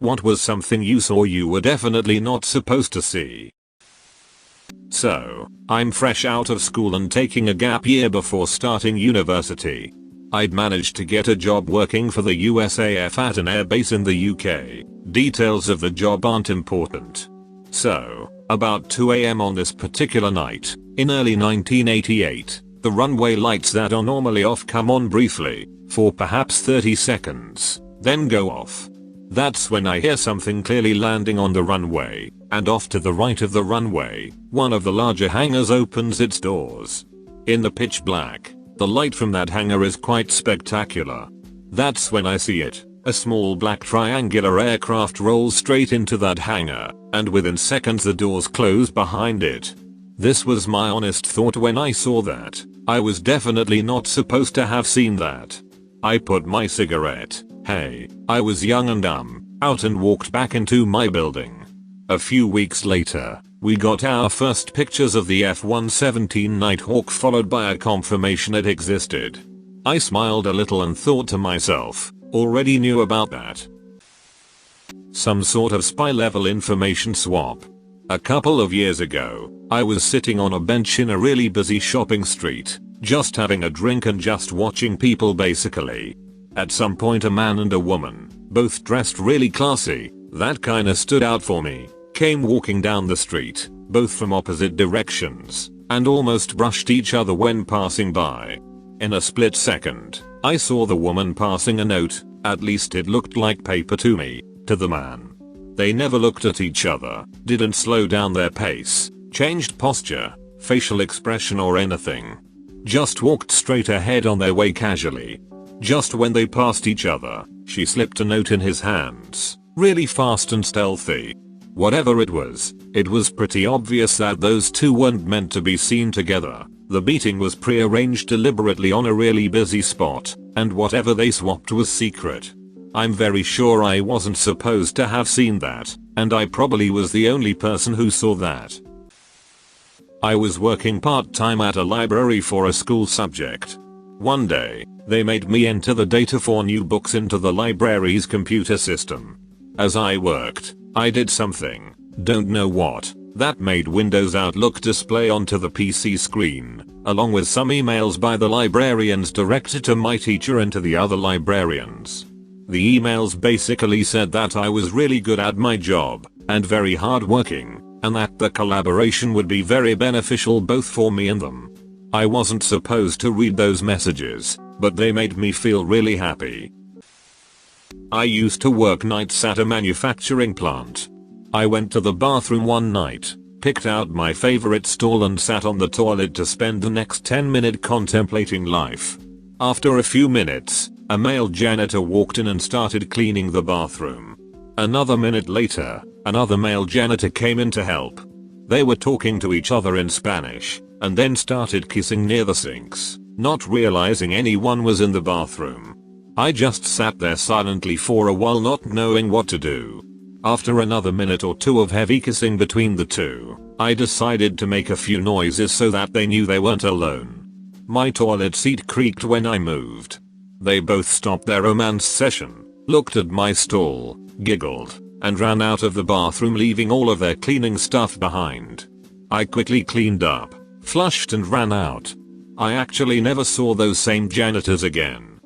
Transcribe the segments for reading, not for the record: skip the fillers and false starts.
What was something you saw you were definitely not supposed to see? So, I'm fresh out of school and taking a gap year before starting university. I'd managed to get a job working for the USAF at an airbase in the UK. Details of the job aren't important. So, about 2 AM on this particular night, in early 1988, the runway lights that are normally off come on briefly, for perhaps 30 seconds, then go off. That's when I hear something clearly landing on the runway, and off to the right of the runway, one of the larger hangars opens its doors. In the pitch black, the light from that hangar is quite spectacular. That's when I see it. A small black triangular aircraft rolls straight into that hangar, and within seconds the doors close behind it. This was my honest thought when I saw that. I was definitely not supposed to have seen that. I put my cigarette, hey, I was young and dumb, out and walked back into my building. A few weeks later, we got our first pictures of the F-117 Nighthawk, followed by a confirmation it existed. I smiled a little and thought to myself, already knew about that. Some sort of spy level information swap. A couple of years ago, I was sitting on a bench in a really busy shopping street, just having a drink and just watching people basically. At some point a man and a woman, both dressed really classy, that kinda stood out for me, came walking down the street, both from opposite directions, and almost brushed each other when passing by. In a split second, I saw the woman passing a note, at least it looked like paper to me, to the man. They never looked at each other, didn't slow down their pace, changed posture, facial expression or anything. Just walked straight ahead on their way casually. Just when they passed each other, she slipped a note in his hands, really fast and stealthy. Whatever it was pretty obvious that those two weren't meant to be seen together. The meeting was pre-arranged deliberately on a really busy spot, and whatever they swapped was secret. I'm very sure I wasn't supposed to have seen that, and I probably was the only person who saw that. I was working part-time at a library for a school subject. One day, they made me enter the data for new books into the library's computer system. As I worked, I did something, don't know what, that made Windows Outlook display onto the PC screen, along with some emails by the librarians directed to my teacher and to the other librarians. The emails basically said that I was really good at my job, and very hardworking, and that the collaboration would be very beneficial both for me and them. I wasn't supposed to read those messages, but they made me feel really happy. I used to work nights at a manufacturing plant. I went to the bathroom one night, picked out my favorite stall and sat on the toilet to spend the next 10 minutes contemplating life. After a few minutes, a male janitor walked in and started cleaning the bathroom. Another minute later, another male janitor came in to help. They were talking to each other in Spanish, and then started kissing near the sinks, not realizing anyone was in the bathroom. I just sat there silently for a while, not knowing what to do. After another minute or two of heavy kissing between the two, I decided to make a few noises so that they knew they weren't alone. My toilet seat creaked when I moved. They both stopped their romance session, looked at my stall, giggled, and ran out of the bathroom, leaving all of their cleaning stuff behind. I quickly cleaned up, flushed and ran out. I actually never saw those same janitors again.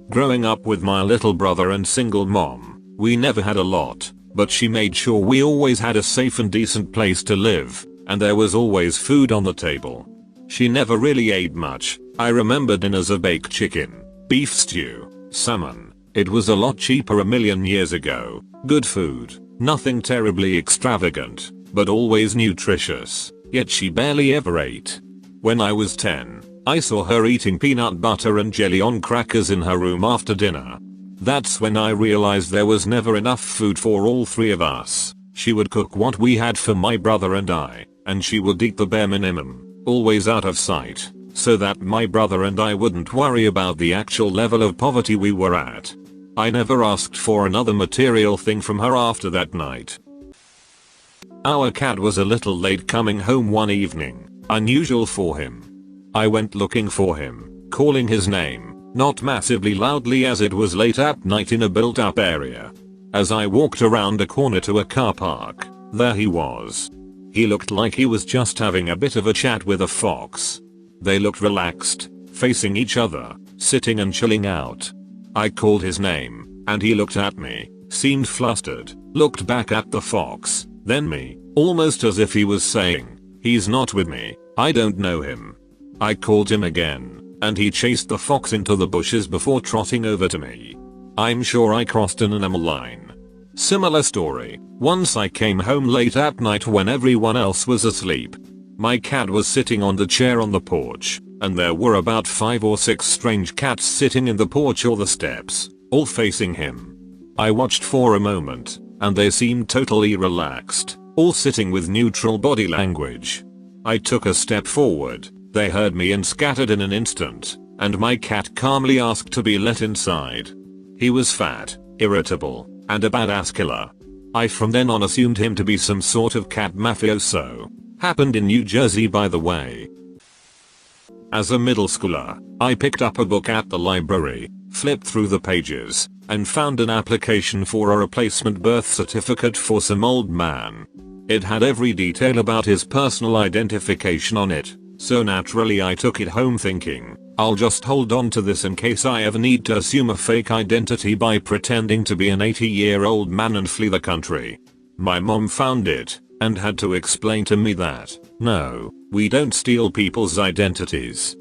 Growing up with my little brother and single mom, we never had a lot, but she made sure we always had a safe and decent place to live, and there was always food on the table. She never really ate much. I remember dinners of baked chicken, beef stew, salmon. It was a lot cheaper a million years ago. Good food, nothing terribly extravagant, but always nutritious, yet she barely ever ate. When I was 10, I saw her eating peanut butter and jelly on crackers in her room after dinner. That's when I realized there was never enough food for all three of us. She would cook what we had for my brother and I, and she would eat the bare minimum, always out of sight, so that my brother and I wouldn't worry about the actual level of poverty we were at. I never asked for another material thing from her after that night. Our cat was a little late coming home one evening, unusual for him. I went looking for him, calling his name, not massively loudly as it was late at night in a built-up area. As I walked around a corner to a car park, there he was. He looked like he was just having a bit of a chat with a fox. They looked relaxed, facing each other, sitting and chilling out. I called his name, and he looked at me, seemed flustered, looked back at the fox, then me, almost as if he was saying, "He's not with me, I don't know him." I called him again, and he chased the fox into the bushes before trotting over to me. I'm sure I crossed an animal line. Similar story, once I came home late at night when everyone else was asleep. My cat was sitting on the chair on the porch, and there were about 5 or 6 strange cats sitting in the porch or the steps, all facing him. I watched for a moment, and they seemed totally relaxed, all sitting with neutral body language. I took a step forward, they heard me and scattered in an instant, and my cat calmly asked to be let inside. He was fat, irritable, and a badass killer. I from then on assumed him to be some sort of cat mafioso. Happened in New Jersey, by the way. As a middle schooler, I picked up a book at the library, flipped through the pages, and found an application for a replacement birth certificate for some old man. It had every detail about his personal identification on it, so naturally I took it home thinking, I'll just hold on to this in case I ever need to assume a fake identity by pretending to be an 80-year-old man and flee the country. My mom found it, and had to explain to me that, no, we don't steal people's identities.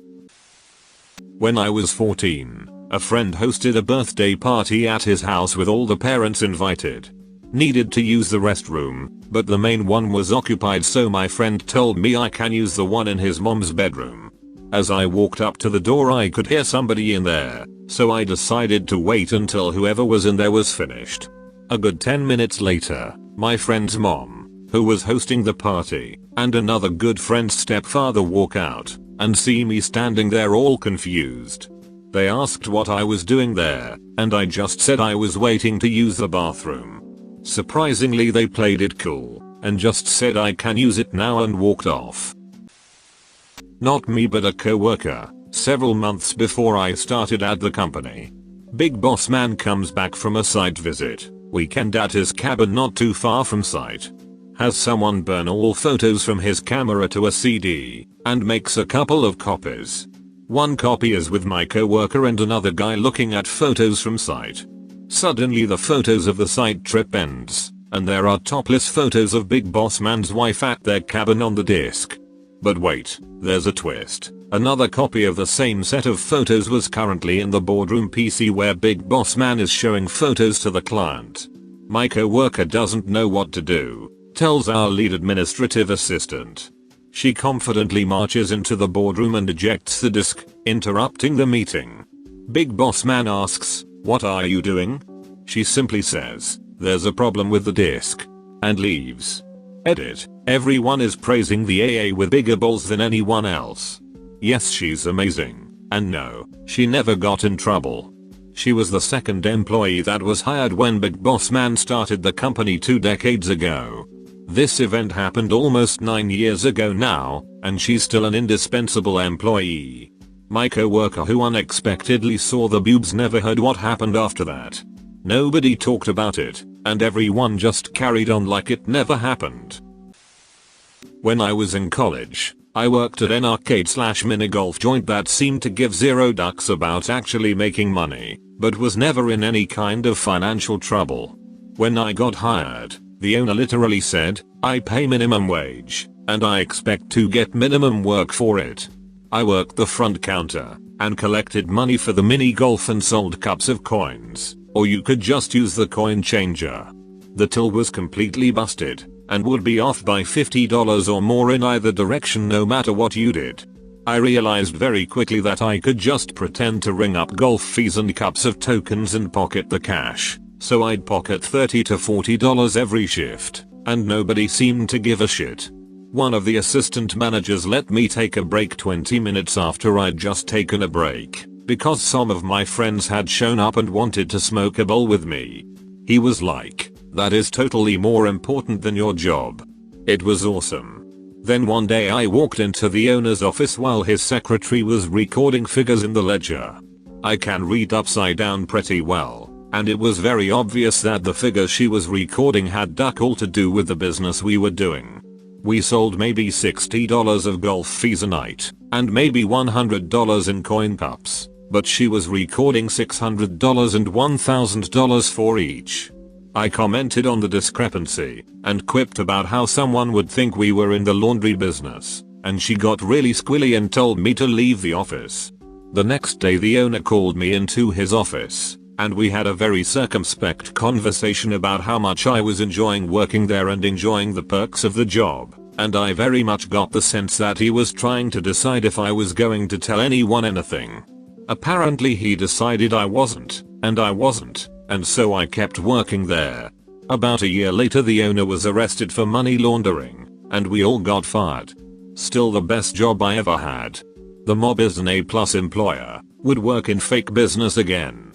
When I was 14, a friend hosted a birthday party at his house with all the parents invited. Needed to use the restroom, but the main one was occupied, so my friend told me I can use the one in his mom's bedroom. As I walked up to the door I could hear somebody in there, so I decided to wait until whoever was in there was finished. A good 10 minutes later, my friend's mom, who was hosting the party, and another good friend's stepfather walk out, and see me standing there all confused. They asked what I was doing there, and I just said I was waiting to use the bathroom. Surprisingly they played it cool, and just said I can use it now and walked off. Not me but a co-worker, several months before I started at the company. Big boss man comes back from a site visit, weekend at his cabin not too far from site. Has someone burn all photos from his camera to a CD, and makes a couple of copies. One copy is with my co-worker and another guy looking at photos from site. Suddenly the photos of the site trip ends, and there are topless photos of Big Boss Man's wife at their cabin on the disk. But wait, there's a twist. Another copy of the same set of photos was currently in the boardroom PC where Big Boss Man is showing photos to the client. My co-worker doesn't know what to do, tells our lead administrative assistant. She confidently marches into the boardroom and ejects the disk, interrupting the meeting. Big Boss Man asks, "What are you doing?" She simply says, "There's a problem with the disk," and leaves. Edit. Everyone is praising the AA with bigger balls than anyone else. Yes, she's amazing. And no, she never got in trouble. She was the second employee that was hired when Big Boss Man started the company 2 decades ago. This event happened almost 9 years ago now, and she's still an indispensable employee. My co-worker who unexpectedly saw the boobs never heard what happened after that. Nobody talked about it, and everyone just carried on like it never happened. When I was in college, I worked at an arcade/mini-golf joint that seemed to give zero ducks about actually making money, but was never in any kind of financial trouble. When I got hired, the owner literally said, "I pay minimum wage, and I expect to get minimum work for it." I worked the front counter, and collected money for the mini-golf and sold cups of coins, or you could just use the coin changer. The till was completely busted, and would be off by $50 or more in either direction no matter what you did. I realized very quickly that I could just pretend to ring up golf fees and cups of tokens and pocket the cash, so I'd pocket $30 to $40 every shift, and nobody seemed to give a shit. One of the assistant managers let me take a break 20 minutes after I'd just taken a break, because some of my friends had shown up and wanted to smoke a bowl with me. He was like, "That is totally more important than your job." It was awesome. Then one day I walked into the owner's office while his secretary was recording figures in the ledger. I can read upside down pretty well, and it was very obvious that the figures she was recording had duck all to do with the business we were doing. We sold maybe $60 of golf fees a night, and maybe $100 in coin cups, but she was recording $600 and $1,000 for each. I commented on the discrepancy, and quipped about how someone would think we were in the laundry business, and she got really squilly and told me to leave the office. The next day the owner called me into his office, and we had a very circumspect conversation about how much I was enjoying working there and enjoying the perks of the job, and I very much got the sense that he was trying to decide if I was going to tell anyone anything. Apparently he decided I wasn't, and I wasn't, and so I kept working there. About a year later the owner was arrested for money laundering, and we all got fired. Still the best job I ever had. The mob is an A+ employer, would work in fake business again.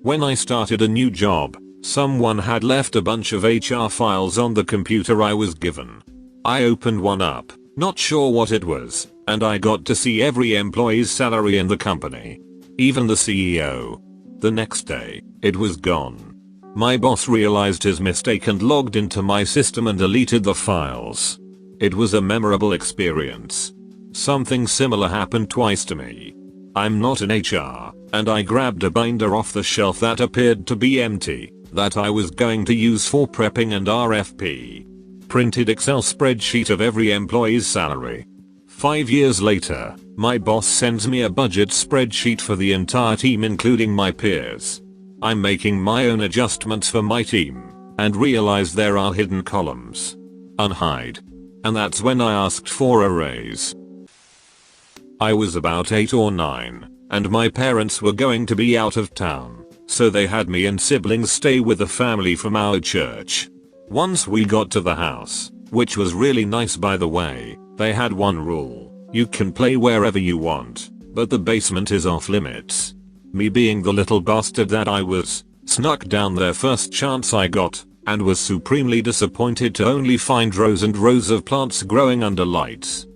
When I started a new job, someone had left a bunch of HR files on the computer I was given. I opened one up, not sure what it was, and I got to see every employee's salary in the company. Even the CEO. The next day, it was gone. My boss realized his mistake and logged into my system and deleted the files. It was a memorable experience. Something similar happened twice to me. I'm not in HR, and I grabbed a binder off the shelf that appeared to be empty, that I was going to use for prepping and RFP. Printed Excel spreadsheet of every employee's salary. 5 years later, my boss sends me a budget spreadsheet for the entire team including my peers. I'm making my own adjustments for my team, and realize there are hidden columns. Unhide. And that's when I asked for a raise. I was about 8 or 9, and my parents were going to be out of town, so they had me and siblings stay with a family from our church. Once we got to the house, which was really nice by the way, they had one rule: you can play wherever you want, but the basement is off limits. Me being the little bastard that I was, snuck down there first chance I got, and was supremely disappointed to only find rows and rows of plants growing under lights.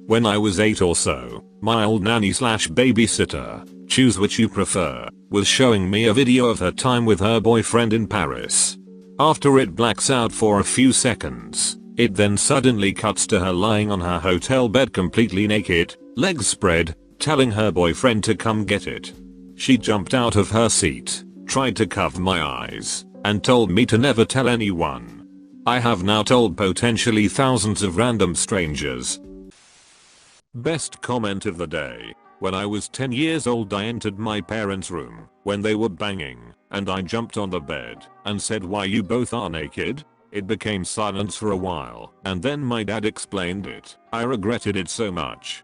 When I was 8 or so, my old nanny/babysitter, choose which you prefer, was showing me a video of her time with her boyfriend in Paris. After it blacks out for a few seconds, it then suddenly cuts to her lying on her hotel bed completely naked, legs spread, telling her boyfriend to come get it. She jumped out of her seat, tried to cover my eyes, and told me to never tell anyone. I have now told potentially thousands of random strangers. Best comment of the day. When I was 10 years old I entered my parents' room when they were banging, and I jumped on the bed and said, "Why you both are naked?" It became silence for a while, and then my dad explained it. I regretted it so much.